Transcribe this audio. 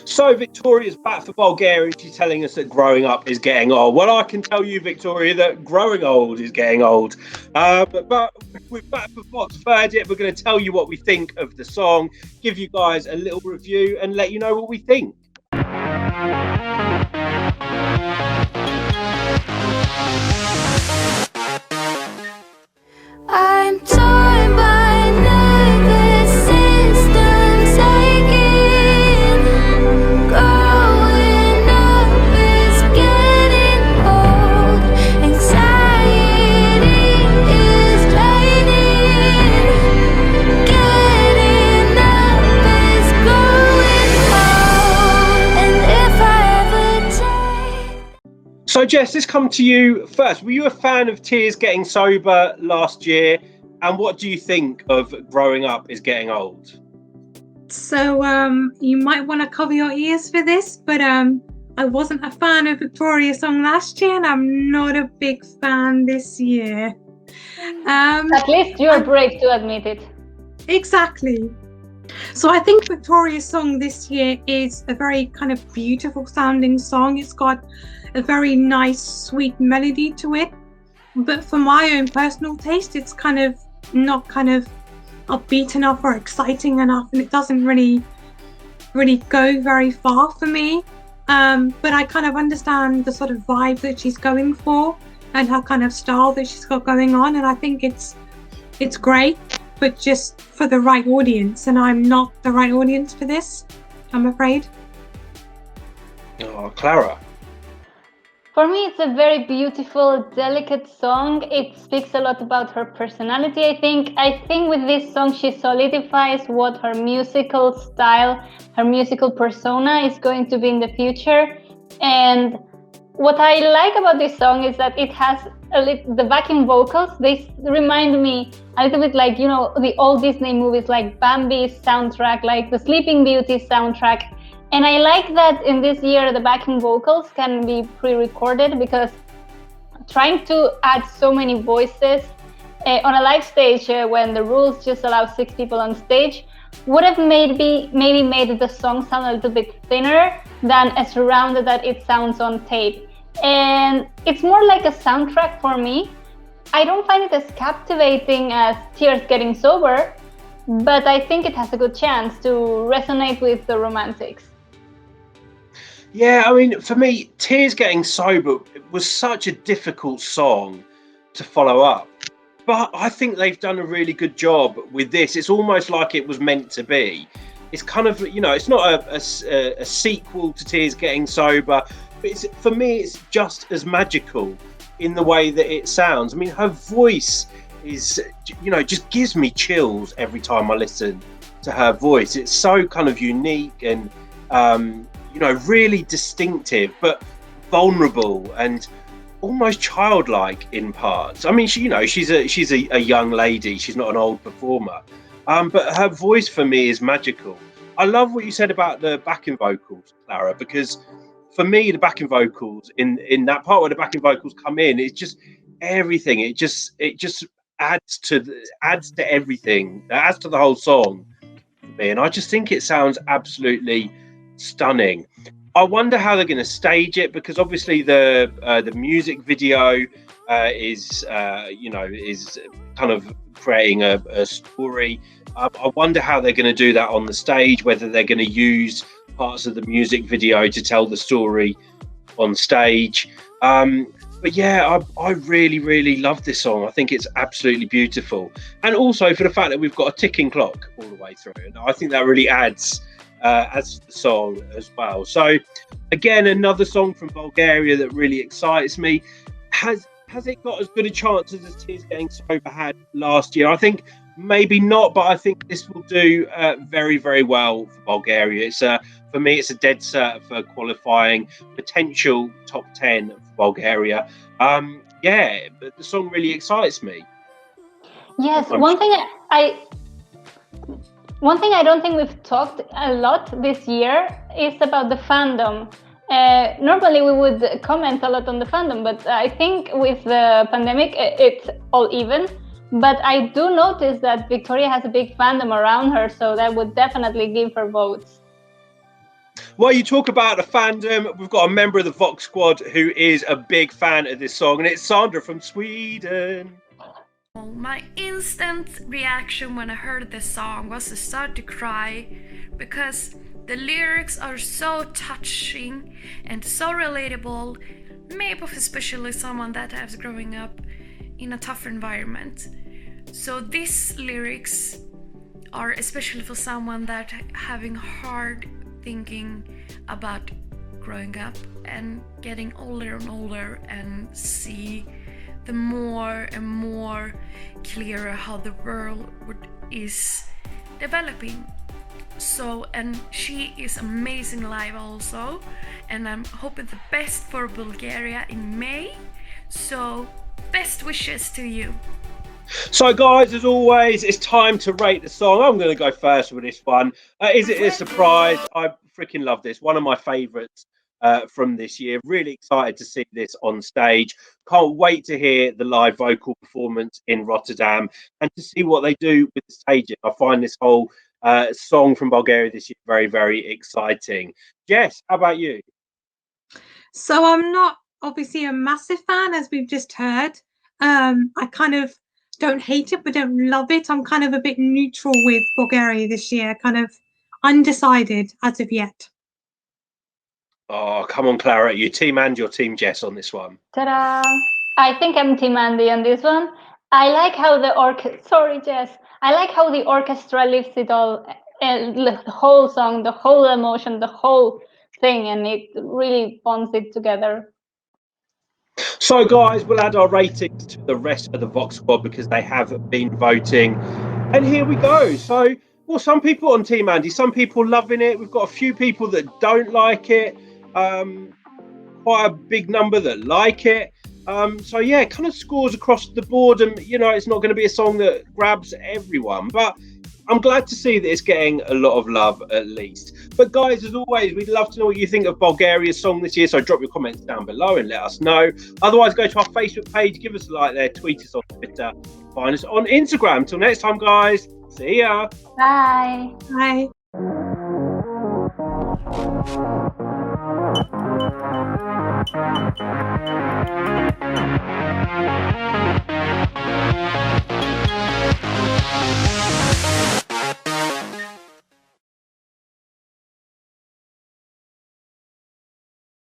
So Victoria's back for Bulgaria. She's telling us that growing up is getting old. Well, I can tell you, Victoria, that growing old is getting old. But we're back for Voxx Verdict. We're going to tell you what we think of the song, give you guys a little review, and let you know what we think. I'm torn by nervous systems aching. Growing up is getting old. Anxiety is draining. Getting up is growing old. And if I ever take... So, Jess, let's come to you first. Were you a fan of Tears Getting Sober last year? And what do you think of Growing Up is Getting Old? So you might want to cover your ears for this, but I wasn't a fan of Victoria's song last year, and I'm not a big fan this year. At least you're brave to admit it. Exactly. So I think Victoria's song this year is a very kind of beautiful sounding song. It's got a very nice, sweet melody to it. But for my own personal taste, it's kind of not kind of upbeat enough or exciting enough, and it doesn't really go very far for me. But I kind of understand the sort of vibe that she's going for and her kind of style that she's got going on, and I think it's great, but just for the right audience, and I'm not the right audience for this, I'm afraid. Oh, Clara. For me, it's a very beautiful, delicate song. It speaks a lot about her personality, I think. I think with this song, she solidifies what her musical style, her musical persona is going to be in the future. And what I like about this song is that it has the backing vocals. They remind me a little bit like, you know, the old Disney movies like Bambi's soundtrack, like the Sleeping Beauty soundtrack. And I like that in this year, the backing vocals can be pre-recorded, because trying to add so many voices on a live stage when the rules just allow 6 people on stage would have maybe made the song sound a little bit thinner than as rounded that it sounds on tape. And it's more like a soundtrack for me. I don't find it as captivating as Tears Getting Sober, but I think it has a good chance to resonate with the romantics. Yeah, I mean, for me, Tears Getting Sober was such a difficult song to follow up. But I think they've done a really good job with this. It's almost like it was meant to be. It's kind of, you know, it's not a sequel to Tears Getting Sober, but for me, it's just as magical in the way that it sounds. I mean, her voice is, you know, just gives me chills every time I listen to her voice. It's so kind of unique and, you know, really distinctive, but vulnerable and almost childlike in parts. I mean, she's a young lady. She's not an old performer, but her voice for me is magical. I love what you said about the backing vocals, Clara, because for me, the backing vocals in that part where the backing vocals come in, it's just everything. It just adds to everything. It adds to the whole song for me, and I just think it sounds absolutely stunning. I wonder how they're going to stage it, because obviously the music video is kind of creating a story. I wonder how they're going to do that on the stage, whether they're going to use parts of the music video to tell the story on stage. But yeah, I really, really love this song. I think it's absolutely beautiful. And also for the fact that we've got a ticking clock all the way through. And I think that really adds to the song as well. So again, another song from Bulgaria that really excites me. Has it got as good a chance as Tears Getting Sober had last year? I think maybe not, but I think this will do very, very well for Bulgaria. It's for me, it's a dead cert for qualifying, potential top 10 for Bulgaria. Yeah, but the song really excites me. Yes, one thing I don't think we've talked a lot this year is about the fandom. Normally we would comment a lot on the fandom, but I think with the pandemic it's all even. But I do notice that Victoria has a big fandom around her, so that would definitely give her votes. While you talk about the fandom, we've got a member of the Voxx squad who is a big fan of this song, and it's Sandra from Sweden. My instant reaction when I heard this song was to start to cry, because the lyrics are so touching and so relatable, maybe especially someone that has growing up in a tough environment. So these lyrics are especially for someone that having hard thinking about growing up and getting older and older, and see the more and more clearer how the world is developing. So, and she is amazing live also, and I'm hoping the best for Bulgaria in May. So best wishes to you. So, guys, as always, it's time to rate the song. I'm going to go first with this one. Is it a surprise? I freaking love this. One of my favourites from this year. Really excited to see this on stage. Can't wait to hear the live vocal performance in Rotterdam and to see what they do with the staging. I find this whole song from Bulgaria this year very, very exciting. Jess, how about you? So I'm not obviously a massive fan, as we've just heard. I kind of don't hate it, but don't love it. I'm kind of a bit neutral with Bulgaria this year, kind of undecided as of yet. Oh, come on, Clara. You team and your team Jess on this one. Ta-da! I think I'm Team Andy on this one. I like how the Sorry, Jess. I like how the orchestra lifts it all, the whole song, the whole emotion, the whole thing, and it really bonds it together. So, guys, we'll add our ratings to the rest of the Voxx squad because they have been voting. And here we go. So, well, some people on Team Andy, some people loving it. We've got a few people that don't like it. Quite a big number that like it. So, yeah, kind of scores across the board. And, you know, it's not going to be a song that grabs everyone. But I'm glad to see that it's getting a lot of love, at least. But guys, as always, we'd love to know what you think of Bulgaria's song this year. So drop your comments down below and let us know. Otherwise, go to our Facebook page, give us a like there, tweet us on Twitter, find us on Instagram. Till next time, guys. See ya. Bye. Bye.